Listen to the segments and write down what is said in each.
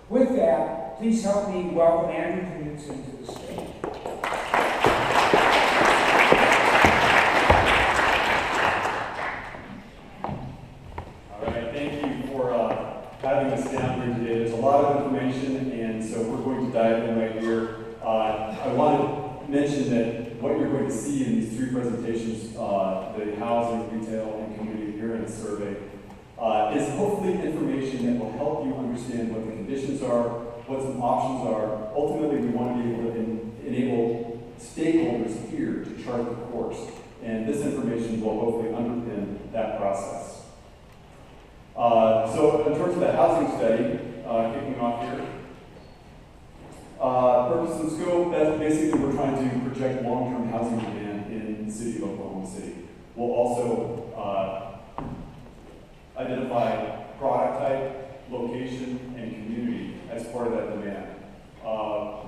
With that, please help me welcome Andrew Knudtsen to the stage. All right, thank you for having us down here today. There's a lot of information, and so we're going to dive in right here. I want to mention that what you're going to see in these three presentations, the housing, retail, and community adherence survey, is hopefully information that will help you understand what the conditions are, what some options are. Ultimately, we want to be able to enable stakeholders here to chart the course, and this information will hopefully underpin that process. So in terms of the housing study, kicking off here, purpose and scope, that's basically we're trying to project long-term housing demand in the city of Oklahoma City. We'll also identify product type, location, and community as part of that demand.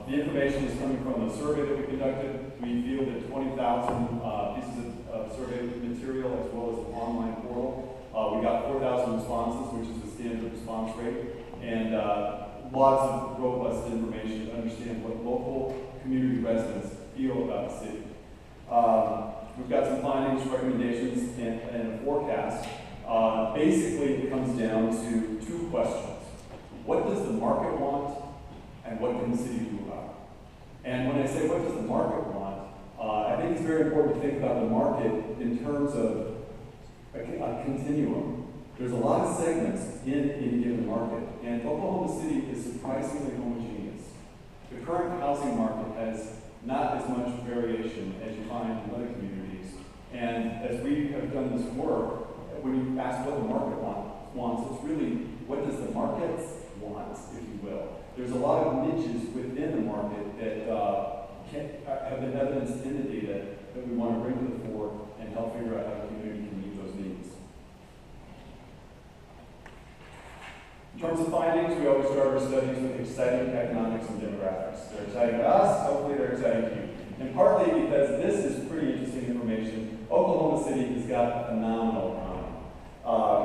The information is coming from a survey that we conducted. We fielded 20,000 pieces of survey material as well as an online portal. We got 4,000 responses, which is the standard response rate, and lots of robust information to understand what local community residents feel about the city. We've got some findings, recommendations, and a forecast. Basically, it comes down to two questions. What does the market want, and what can the city do about it? And when I say what does the market want, I think it's very important to think about the market in terms of a continuum. There's a lot of segments in any given market, and Oklahoma City is surprisingly homogeneous. The current housing market has not as much variation as you find in other communities, and as we have done this work, when you ask what the market wants, it's really what does the market want, if you will. There's a lot of niches within the market that have been evidenced in the data that we want to bring to the fore and help figure out how the community can meet those needs. In terms of findings, we always start our studies with exciting economics and demographics. They're exciting to us, hopefully they're exciting to you. And partly because this is pretty interesting information, Oklahoma City has got a phenomenal economy.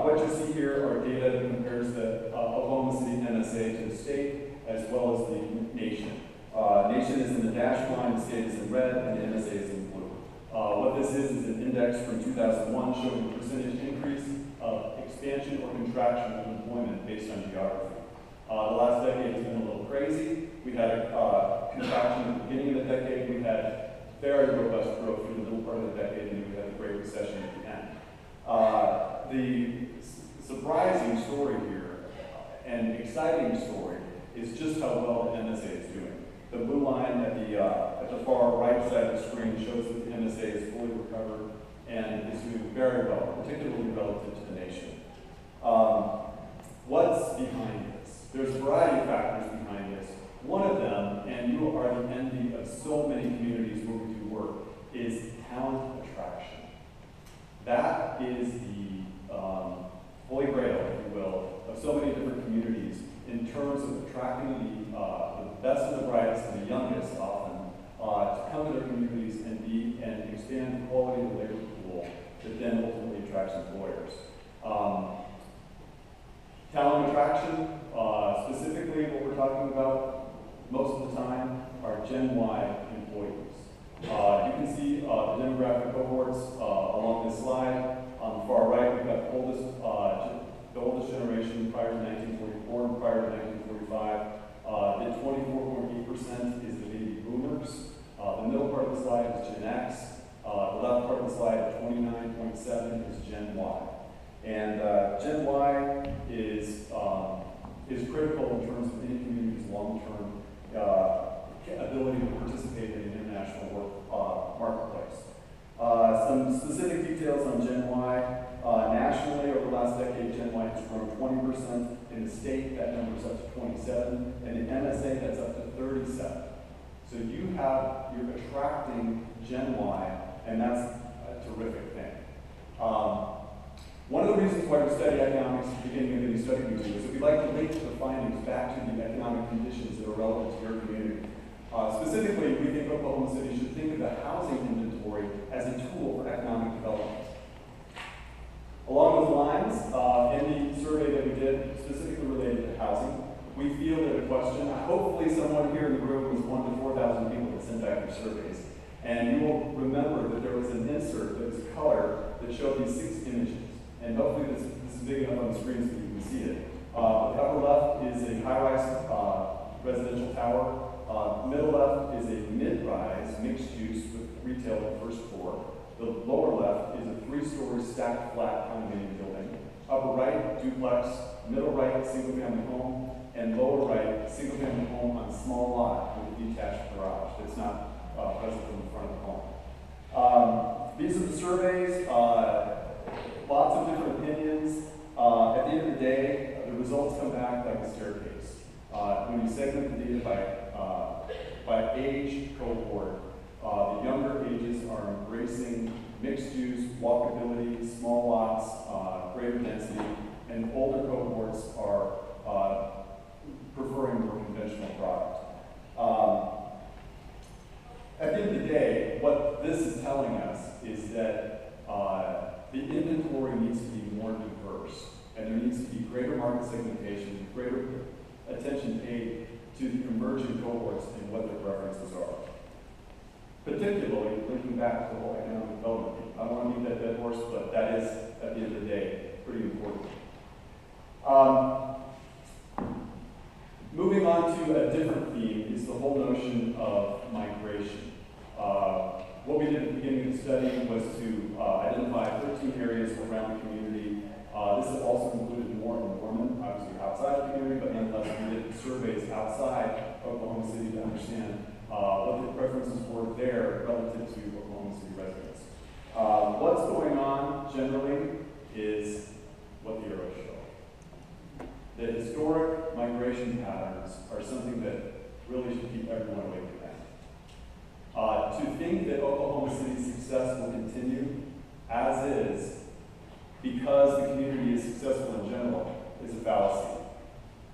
What you see here are data that compares the Oklahoma City MSA to the state as well as the nation. Nation is in the dashed line, the state is in red, and the MSA is in blue. What this is an index from 2001 showing the percentage increase of expansion or contraction of employment based on geography. The last decade has been a little crazy. We had a contraction at the beginning of the decade. We had very robust growth through the middle part of the decade, and then we had the Great Recession at the end. The surprising story here and exciting story is just how well the MSA is doing. The blue line at the far right side of the screen shows that the MSA is fully recovered and is doing very well, particularly relative to the nation. What's behind this? There's a variety of factors behind this. One of them, and you are the envy of so many communities where we do work, is talent attraction. That is the holy grail, if you will, of so many different communities in terms of attracting the best and the brightest and the youngest often to come to their communities and expand the quality of the labor pool that then ultimately attracts employers. Talent attraction, specifically what we're talking about most of the time are Gen Y employees. You can see the demographic cohorts along this slide. On the far right, we've got the oldest generation prior to 1944 and prior to 1945. The 24.8% is the baby boomers. The middle part of the slide is Gen X. The left part of the slide, 29.7, is Gen Y. And Gen Y is critical in terms of any community's long-term ability to participate in the international work marketplace. Some specific details on Gen Y. Nationally, over the last decade, Gen Y has grown 20%. In the state, that number is up to 27. And in MSA, that's up to 37. So you're attracting Gen Y, and that's a terrific thing. One of the reasons why we study economics at the beginning of any study we do is that we like to link the findings back to the economic conditions that are relevant to your community. Specifically, we think Oklahoma City should think of the housing inventory as a tool for economic development. Along those lines, in the survey that we did specifically related to housing, we feel that question. Hopefully someone here in the room was one of the 4,000 people that sent back their surveys. And you will remember that there was an insert that was color that showed these 6 images. And hopefully this is big enough on the screen so you can see it. The upper left is a high-rise residential tower. Middle left is a mid-rise mixed use with retail on the first floor. The lower left is a 3-story stacked flat condominium building. Upper right, duplex. Middle right, single-family home. And lower right, single-family home on a small lot with a detached garage that's not present in the front of the home. These are the surveys. Lots of different opinions. At the end of the day, the results come back like a staircase. When you segment the data by age cohort, the younger ages are embracing mixed use, walkability, small lots, greater density, and older cohorts are preferring more conventional product. At the end of the day, what this is telling us is that the inventory needs to be more diverse, and there needs to be greater market segmentation, greater attention paid to the emerging cohorts and what their preferences are. Particularly, linking back to the whole economic development theme. I don't want to beat that dead horse, but that is, at the end of the day, pretty important. Moving on to a different theme is the whole notion of migration. What we did at the beginning of the study was to identify 13 areas around the community. This has also included more in Norman, obviously outside the community, but nonetheless we did surveys outside Oklahoma City to understand what the preferences were there relative to Oklahoma City residents. What's going on generally is what the arrows show. The historic migration patterns are something that really should keep everyone awake at night. To think that Oklahoma City's success will continue as is because the community is successful in general is a fallacy.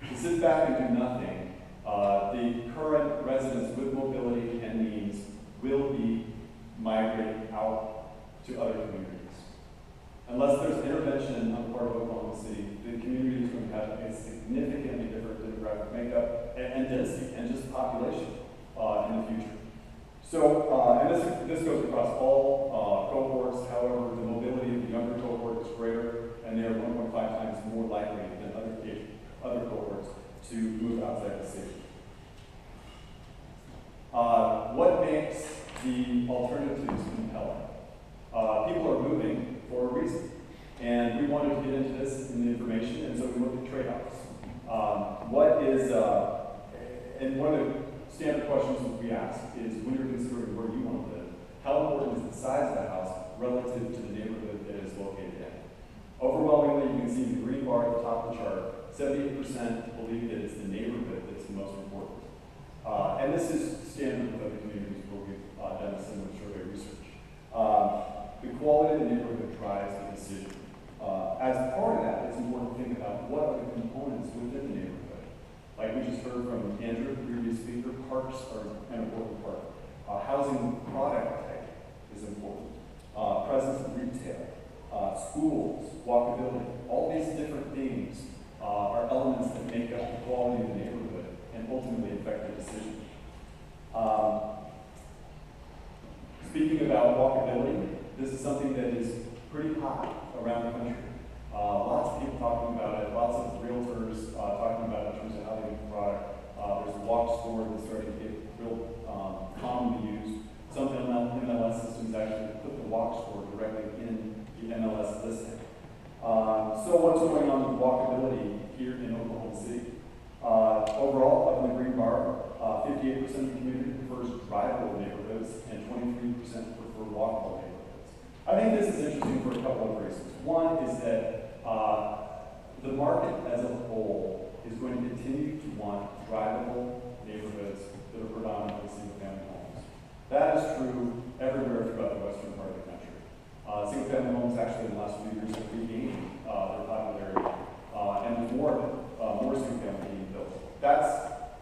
To sit back and do nothing, the current residents with mobility and means will be migrating out to other communities. Unless there's intervention on the part of Oklahoma City, the community is going to have a significantly different demographic makeup and density and just population in the future. So, and this goes across all cohorts. However, the mobility of the younger cohort is greater, and they are 1.5 times more likely than other cohorts to move outside the city. What makes the alternatives compelling? People are moving for a reason, and we wanted to get into this in the information, and so we looked at trade-offs. And one of the standard questions that we ask is, when you're considering where you want to live, how important is the size of the house relative to the neighborhood that it's located in? Overwhelmingly, you can see the green bar at the top of the chart, 78% believe that it's the neighborhood that's the most important. And this is standard with other communities where we've done similar survey research. The quality of the neighborhood drives the decision. As part of that, it's important to think about what are the components within the neighborhood. Like we just heard from Andrew, the previous speaker, parks are an important part. Housing product type is important. Presence of retail, schools, walkability, all these different things are elements that make up the quality of the neighborhood and ultimately affect the decision. Speaking about walkability, this is something that is pretty hot around the country. Lots of people talking about it, lots of realtors talking about it in terms of how they make the product. There's a walk score that's starting to get real commonly used. Some MLS systems actually put the walk score directly in the MLS listing. So what's going on with walkability here in Oklahoma City? Overall, up in the green bar, 58% of the community prefers drivable neighborhoods and 23% prefer walkable neighborhoods. I think this is interesting for a couple of reasons. One is that the market as a whole is going to continue to want drivable neighborhoods that are predominantly single-family homes. That is true everywhere throughout the western part of the country. Single-family homes actually in the last few years have regained their popularity, and there's more single-family being built. That's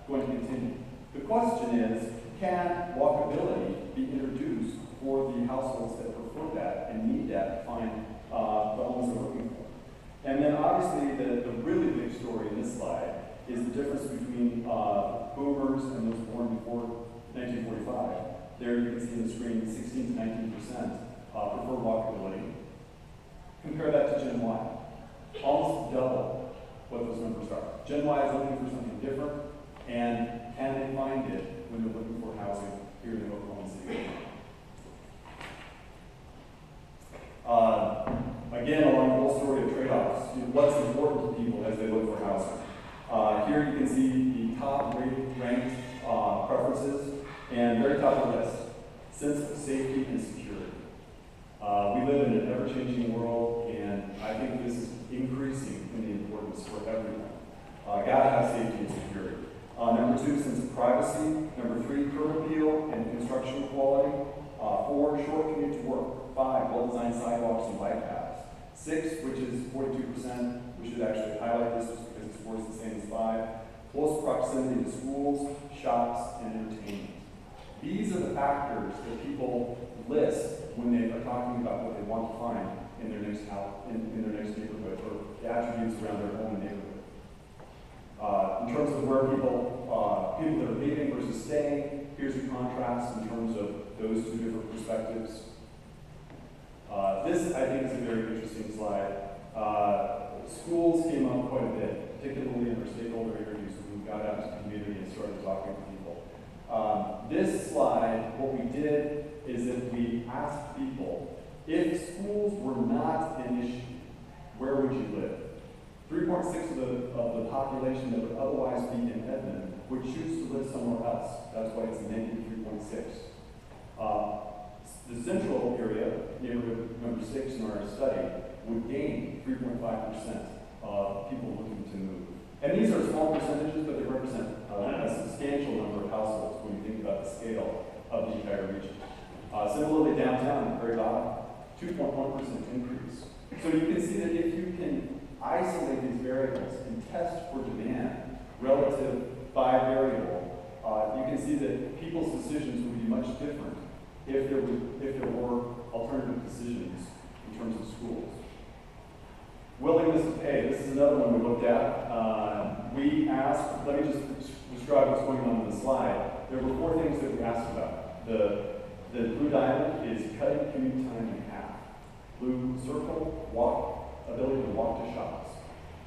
going to continue. The question is, can walkability be introduced for the households that prefer that and need that to find the homes they're looking for? And then obviously the really big story in this slide is the difference between boomers and those born before 1945. There you can see on the screen 16 to 19% prefer walkability. Compare that to Gen Y. Almost double what those numbers are. Gen Y is looking for something different, and can they find it when they're looking for housing here in the Oklahoma City? Again, along the whole story of trade-offs, what's important to people as they look for housing. Here you can see the top ranked preferences, and very top of the list, sense of safety and security. We live in an ever-changing world, and I think this is increasing in the importance for everyone. Gotta have safety and security. Number 2, sense of privacy. Number 3, curb appeal and construction quality. 4, short commute to work. 5, well-designed sidewalks and bike paths. 6, which is 42%, we should actually highlight this just because it's worse the same as 5. Close proximity to schools, shops, and entertainment. These are the factors that people list when they are talking about what they want to find in their next house, in their next neighborhood, or the attributes around their home and neighborhood. In terms of where people that are leaving versus staying, here's the contrast in terms of those two different perspectives. This, I think, is a very interesting slide. Schools came up quite a bit, particularly in our stakeholder interviews when we got out to the community and started talking to people. This slide, what we did is that we asked people, if schools were not an issue, where would you live? 3.6 of the population that would otherwise be in Edmond would choose to live somewhere else. That's why it's negative 3.6. The central area, neighborhood number 6 in our study, would gain 3.5% of people looking to move. And these are small percentages, but they represent a substantial number of households when you think about the scale of the entire region. Similarly, downtown, at the very bottom, 2.1% increase. So you can see that if you can isolate these variables and test for demand relative by variable, you can see that people's decisions would be much different if there were alternative decisions in terms of schools. Willingness to pay. This is another one we looked at. We asked, let me just describe what's going on in the slide. There were 4 things that we asked about. The blue diamond is cutting commute time in half. Blue circle, ability to walk to shops.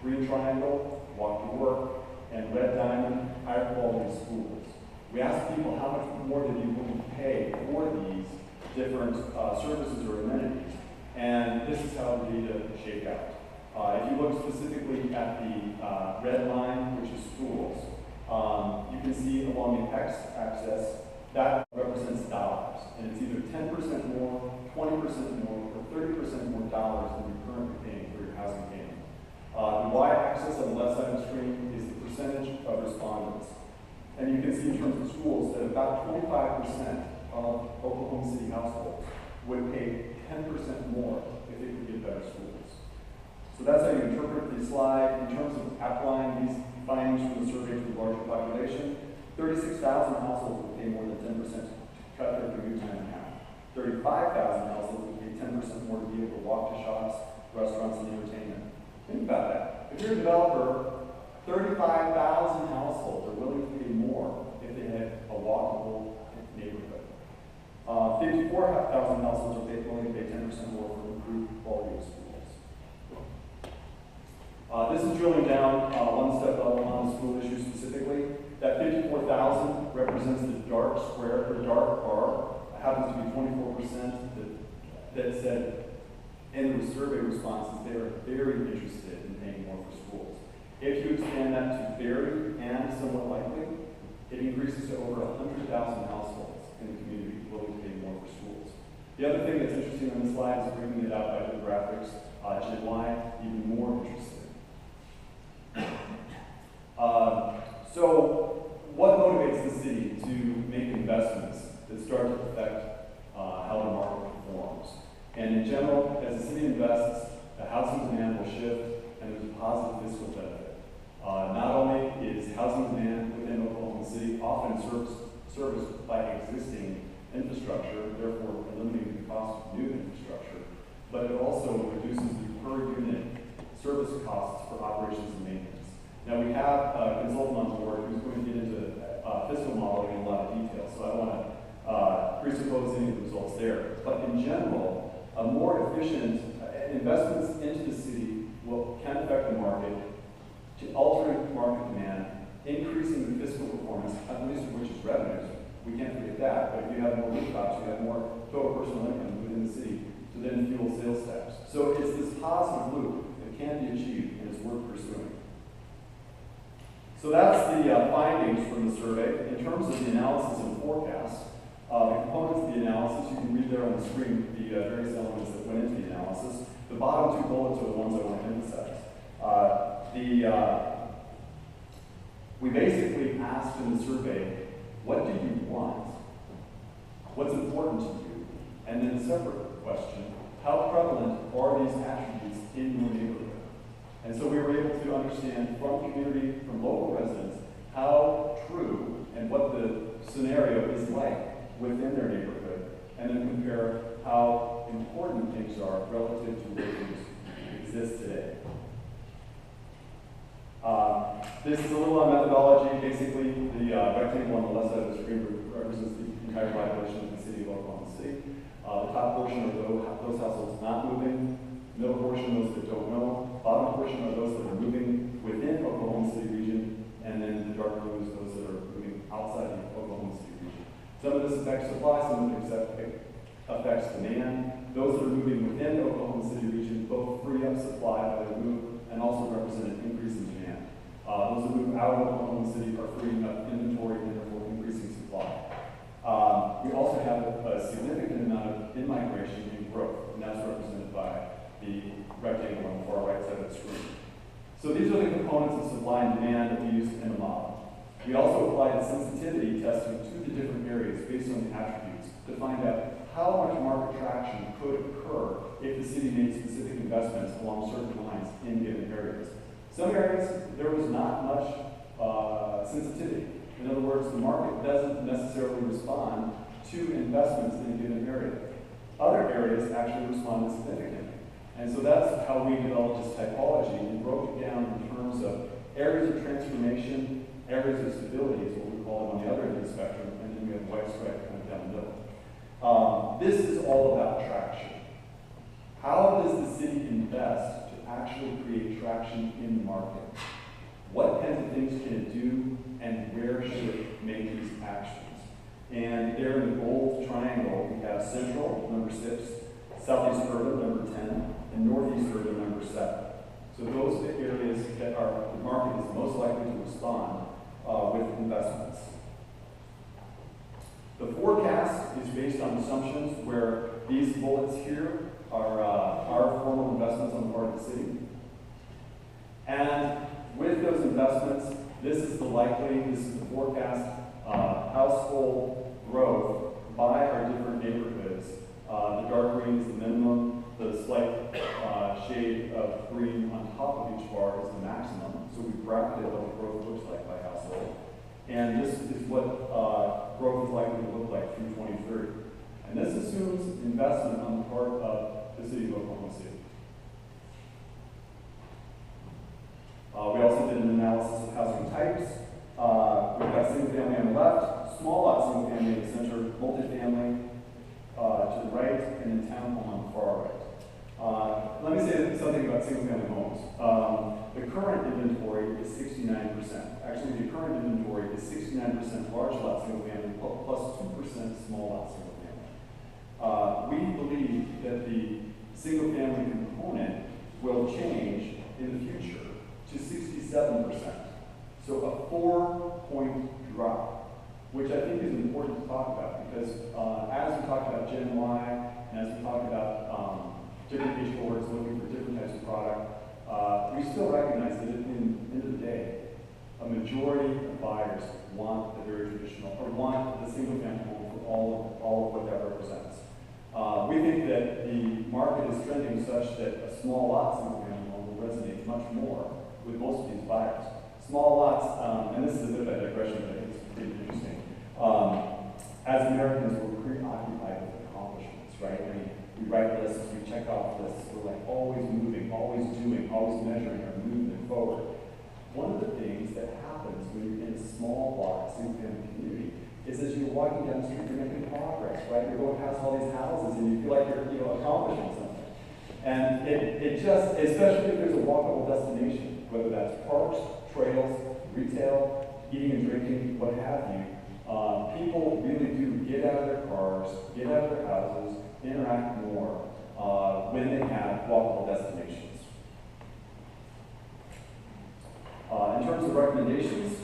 Green triangle, walk to work. And red diamond, higher quality schools. We asked people how much more did you willing to pay for these different services or amenities. And this is how the data shake out. If you look specifically at the red line, which is schools, you can see along the x-axis that represents dollars. And it's either 10% more, 20% more, or 30% more dollars than you're currently paying for your housing payment. The y-axis on the left side of the screen is the percentage of respondents. And you can see in terms of schools that about 25% of Oklahoma City households would pay 10% more if they could get better schools. So that's how you interpret the slide. In terms of applying these findings from the survey to the larger population, 36,000 households would pay more than 10% to cut their commute time in half. 35,000 households would pay 10% more to be able to walk to shops, restaurants, and entertainment. Think about that. If you're a developer, 35,000 households are willing to pay more if they had a walkable neighborhood. 54,000 households are willing to pay 10% more for improved quality of schools. This is drilling down one step level on the school issue specifically. That 54,000 represents the dark square, or dark bar. It happens to be 24% that said in the survey responses they are very interested in paying more for schools. If you expand that to very and somewhat likely, it increases to over 100,000 households in the community willing to pay more for schools. The other thing that's interesting on this slide is bringing it out by demographics. Gen Y, even more interested. So what motivates the city to make investments that start to affect how the market performs? And in general, as the city invests, the housing demand will shift and there's a positive fiscal benefit. Not only is housing demand within Oklahoma City often serviced by existing infrastructure, therefore eliminating the cost of new infrastructure, but it also reduces the per unit service costs for operations and maintenance. Now we have a consultant on board who's going to get into performance, not the least of which is revenues. We can't forget that, but if you have more rooftops, you have more total personal income within the city to then fuel sales tax. So it's this positive loop that can be achieved and is worth pursuing. So that's the findings from the survey. In terms of the analysis and forecast, the components of the analysis, you can read there on the screen the various elements that went into the analysis. The bottom 2 bullets are the ones I want to emphasize. We basically asked in the survey, what do you want? What's important to you? And then a separate question, how prevalent are these attributes in your neighborhood? And so we were able to understand from community, from local residents, how true and what the scenario is like within their neighborhood, and then compare how important things are relative to where things exist today. This is a little on methodology. Basically, the rectangle on the left side of the screen represents the entire population of the city of Oklahoma City. The top portion are those households not moving, middle portion those that don't know, bottom portion are those that are moving within Oklahoma City region, and then the dark blue is those that are moving outside the Oklahoma City region. Some of this affects supply, some of it affects demand. Those that are moving within the Oklahoma City region both free up supply by their move and also represent an increase in demand. Those that move out of Oklahoma City are freeing up inventory and therefore increasing supply. We also have a significant amount of in-migration and growth, and that's represented by the rectangle on the far right side of the screen. So these are the components of supply and demand that we used in the model. We also applied sensitivity testing to the different areas based on the attributes to find out how much market traction could occur if the city made specific investments along certain lines in given areas. Some areas, there was not much sensitivity. In other words, the market doesn't necessarily respond to investments in a given area. Other areas actually responded significantly. And so that's how we developed this typology and broke it down in terms of areas of transformation, areas of stability is what we call them on the other end of the spectrum, and then we have white stripe kind of down the middle. This is all about traction. How does the city invest to actually create traction in the market? What kinds of things can it do, and where should it make these actions? And there in the gold triangle, we have Central, number 6, Southeast Urban, number 10, and Northeast Urban, number 7. So those are the areas that the market is most likely to respond with investments. The forecast is based on assumptions where these bullets here are formal investments on the part of the city. And with those investments, this is the forecast household growth by our different neighborhoods. The dark green is the minimum, the slight shade of green on top of each bar is the maximum. So we've bracketed what the growth looks like by household. And this is what growth is likely to look like through 2030. And this assumes investment on the part of the city of Oklahoma City. We also did an analysis of housing types. We've got single family on the left, small lot single family in the center, multifamily to the right, and then townhome on the far right. Let me say something about single family homes. The current inventory is 69%. Actually, the current inventory is 69% large lot single family plus 2% small lot single family. We believe that the single family component will change in the future to 67%. So a 4-point drop, which I think is important to talk about because as we talk about Gen Y and as we talk about different age cohorts looking for different types of product, we still recognize that at the end of the day, a majority of buyers want the very traditional, or want the single family home for all of what that represents. We think that the market is trending such that a small lot single family home will resonate much more with most of these buyers. Small lots, and this is a bit of a digression, but I think it's pretty interesting. As Americans, we're preoccupied with accomplishments, right? I mean, we write lists, we check off lists, we're like always moving, always doing, always measuring our movement forward. One of the things that happens when you're in a small block, single-family community, is as you're walking down the street, you're making progress, right? You're going past all these houses, and you feel like you're accomplishing something. And it just, especially if there's a walkable destination, whether that's parks, trails, retail, eating and drinking, what have you, people really do get out of their cars, get out of their houses, interact more when they have walkable destinations. In terms of recommendations,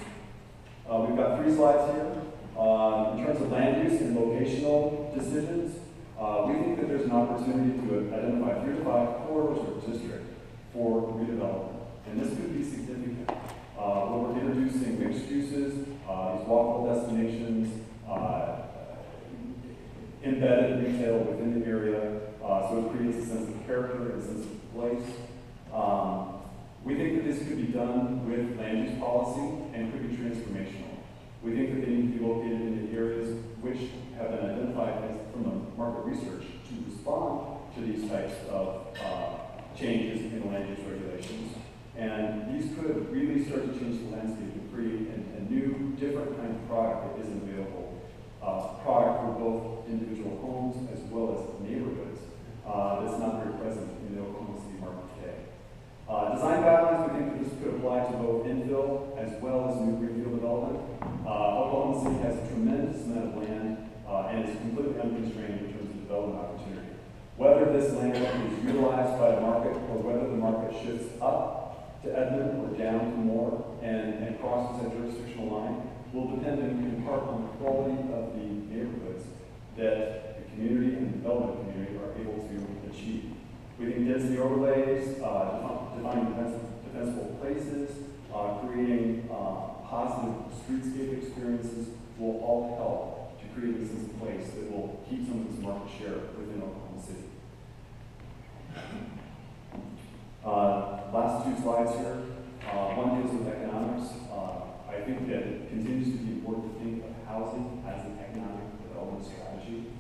we've got 3 slides here. In terms of land use and locational decisions, we think that there's an opportunity to identify 3 to 5 corridors of district for redevelopment. And this could be significant. When we're introducing mixed uses, these walkable destinations, embedded retail within the area, so it creates a sense of character and a sense of place. We think that this could be done with land use policy and could be transformational. We think that they need to be located in the areas which have been identified as, from the market research, to respond to these types of changes in land use regulations. And these could really start to change the landscape and create a new, different kind of product that isn't available. Product for both individual homes as well as neighborhoods that's not very present in the Oklahoma City market today. Design guidelines, we think that this could apply to both infill as well as new greenfield development. Oklahoma City has a tremendous amount of land and is completely unconstrained in terms of development opportunity. Whether this land is utilized by the market or whether the market shifts up to Edmond or down to Moore and crosses that jurisdictional line will depend in part on the quality of the neighborhoods that the community and the development community are able to achieve. We think density overlays, defining defensible places, creating positive streetscape experiences will all help to create a sense of place that will keep some of this market share within Oklahoma City. Last 2 slides here. One deals with economics. I think that it continues to be important to think of housing as an economic development strategy.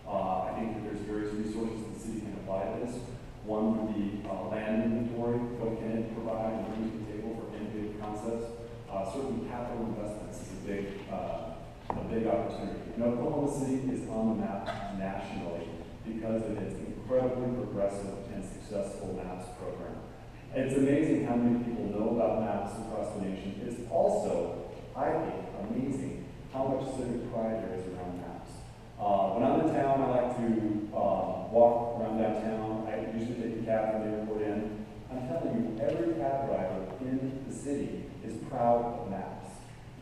I think that there's various resources the city can apply to this. One would be land inventory. What can it provide and bring to the table for innovative concepts? Certainly capital investments is a big opportunity. And Oklahoma City is on the map nationally because of its incredibly progressive and successful MAPS program. It's amazing how many people know about MAPS across the nation. It's also, I think, amazing how much civic pride there is around MAPS. When I'm in town, I like to walk around downtown. I usually take a cab from the airport in. I'm telling you, every cab driver in the city is proud of MAPS.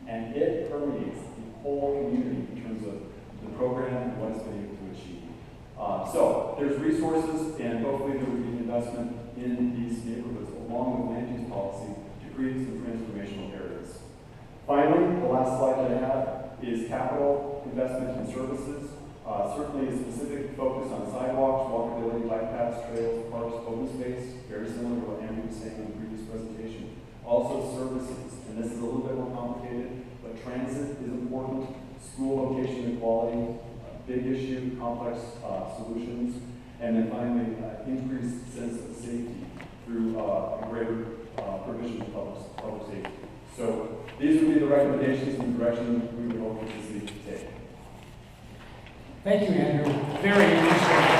And it permeates the whole community in terms of the program and what it's been able to achieve. So there's resources, and hopefully there will be investment in these neighborhoods along with land use policy to create some transformational areas. Finally, the last slide that I have is capital investment in services. Certainly a specific focus on sidewalks, walkability, bike paths, trails, parks, open space, very similar to what Andrew was saying in the previous presentation. Also services, and this is a little bit more complicated, but transit is important, school location equality, big issue, complex solutions, and then finally, increased sense of safety through greater provision of public safety. So these would be the recommendations and direction we would hope the city to take. Thank you, Andrew. Very interesting.